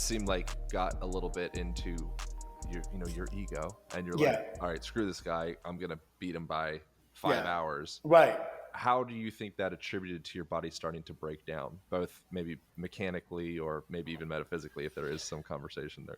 seemed like got a little bit into your ego, and you're like, Yeah. all right, screw this guy, I'm gonna beat him by 5 hours. Right. How do you think that attributed to your body starting to break down, both maybe mechanically or maybe even metaphysically, if there is some conversation there?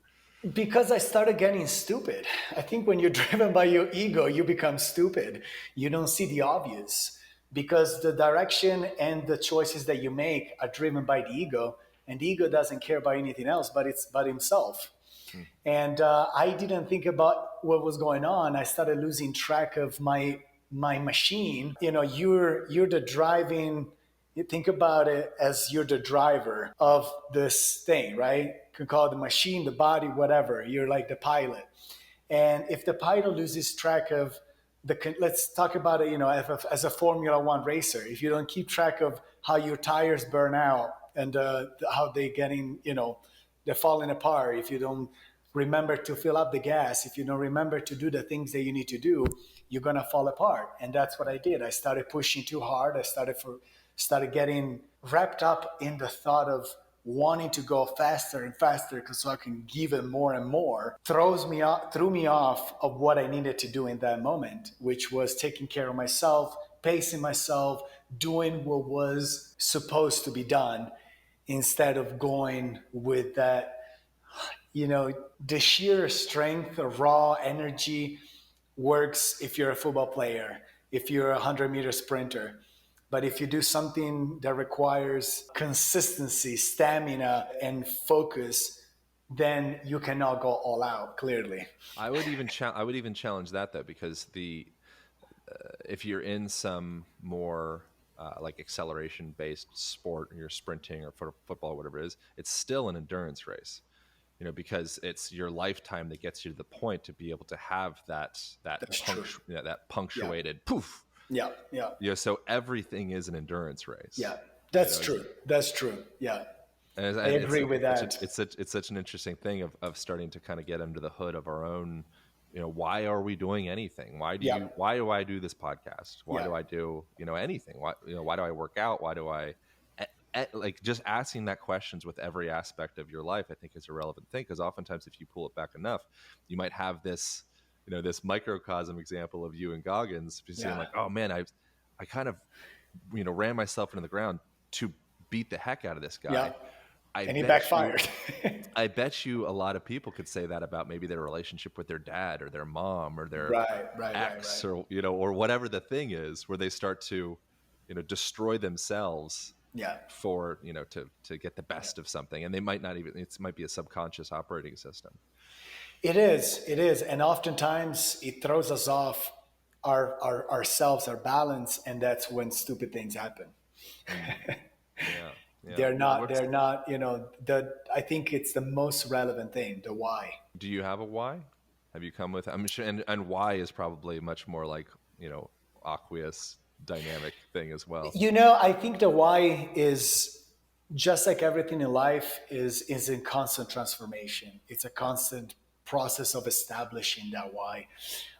Because I started getting stupid. I think when you're driven by your ego, you become stupid. You don't see the obvious because the direction and the choices that you make are driven by the ego, and the ego doesn't care about anything else but himself. Hmm. And I didn't think about what was going on. I started losing track of my machine. You're the driving. You think about it as you're the driver of this thing, right? You can call it the machine, the body, whatever. You're like the pilot. And if the pilot loses track of let's talk about it, as a Formula One racer. If you don't keep track of how your tires burn out and how they getting, they're falling apart. If you don't remember to fill up the gas, if you don't remember to do the things that you need to do, you're gonna fall apart. And that's what I did. I started pushing too hard. I started getting wrapped up in the thought of wanting to go faster and faster so I can give it more and more, threw me off of what I needed to do in that moment, which was taking care of myself, pacing myself, doing what was supposed to be done instead of going with that, the sheer strength of raw energy works if you're a football player, if you're a 100-meter sprinter. But if you do something that requires consistency, stamina, and focus, then you cannot go all out, clearly. I would even challenge that, though, because if you're in some more like acceleration based sport, you're sprinting or football or whatever it is, it's still an endurance race. Because it's your lifetime that gets you to the point to be able to have that punctuated poof. Yeah. So everything is an endurance race. Yeah, that's true. That's true. Yeah, and I agree with that. It's such an interesting thing of starting to kind of get under the hood of our own. Why are we doing anything? Why do I do this podcast? Why do I do anything? Why do I work out? Why do I like just asking that questions with every aspect of your life? I think is a relevant thing, because oftentimes if you pull it back enough, you might have this this microcosm example of you and Goggins saying like, oh man, I kind of ran myself into the ground to beat the heck out of this guy. And he backfired. I bet you a lot of people could say that about maybe their relationship with their dad or their mom or their ex or or whatever the thing is, where they start to destroy themselves for to get the best of something, and they might not even, it might be a subconscious operating system. It is, and oftentimes it throws us off ourselves, our balance, and that's when stupid things happen. They're not. I think it's the most relevant thing, the why. Do you have a why? Have you come with? I'm sure, and why is probably much more like aqueous, dynamic thing as well. I think the why is just like everything in life is in constant transformation. It's a constant process of establishing that why.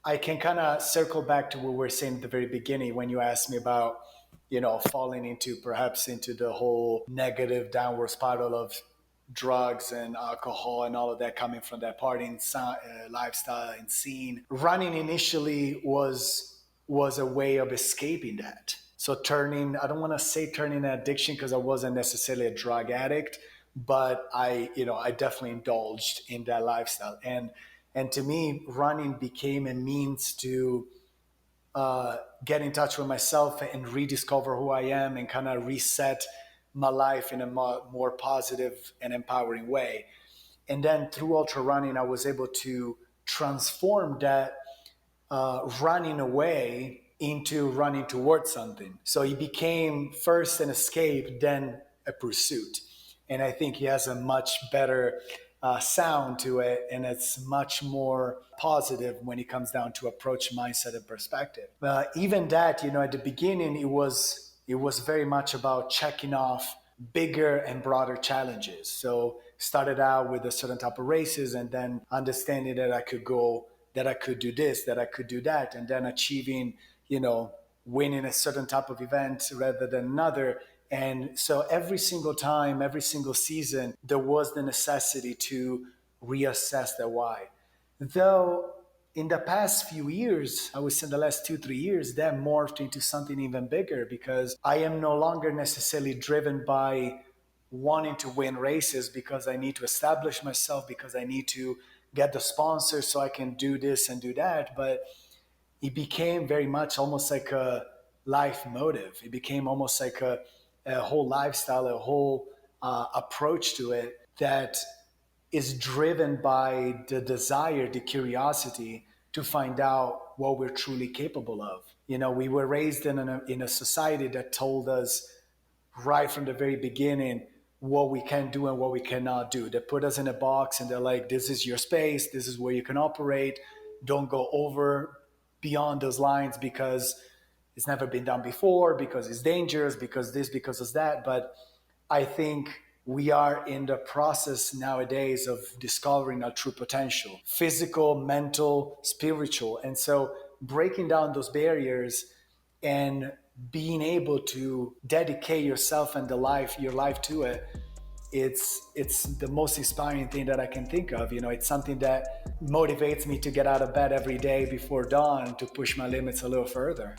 I can kind of circle back to what we were saying at the very beginning when you asked me about, falling into the whole negative downward spiral of drugs and alcohol and all of that coming from that partying lifestyle and scene. Running initially was a way of escaping that. So I don't want to say turning an addiction, because I wasn't necessarily a drug addict, but I definitely indulged in that lifestyle. And to me, running became a means to get in touch with myself and rediscover who I am and kind of reset my life in a more positive and empowering way. And then through ultra running, I was able to transform that running away into running towards something. So it became first an escape, then a pursuit. And I think he has a much better sound to it, and it's much more positive when it comes down to approach, mindset, and perspective. Even that, at the beginning, it was very much about checking off bigger and broader challenges. So started out with a certain type of races, and then understanding that I could do this, that I could do that, and then achieving, winning a certain type of event rather than another. And so every single time, every single season, there was the necessity to reassess the why. Though in the past few years, I would say in the last 2, 3 years, that morphed into something even bigger because I am no longer necessarily driven by wanting to win races because I need to establish myself, because I need to get the sponsors so I can do this and do that. But it became very much almost like a life motive. It became almost like a whole lifestyle, a whole approach to it that is driven by the desire, the curiosity to find out what we're truly capable of. You know, we were raised in a society that told us right from the very beginning what we can do and what we cannot do. They put us in a box and they're like, this is your space, this is where you can operate. Don't go over beyond those lines because it's never been done before, because it's dangerous, because this, because of that. But I think we are in the process nowadays of discovering our true potential, physical, mental, spiritual. And so breaking down those barriers and being able to dedicate yourself and your life to it, it's the most inspiring thing that I can think of. You know, it's something that motivates me to get out of bed every day before dawn to push my limits a little further.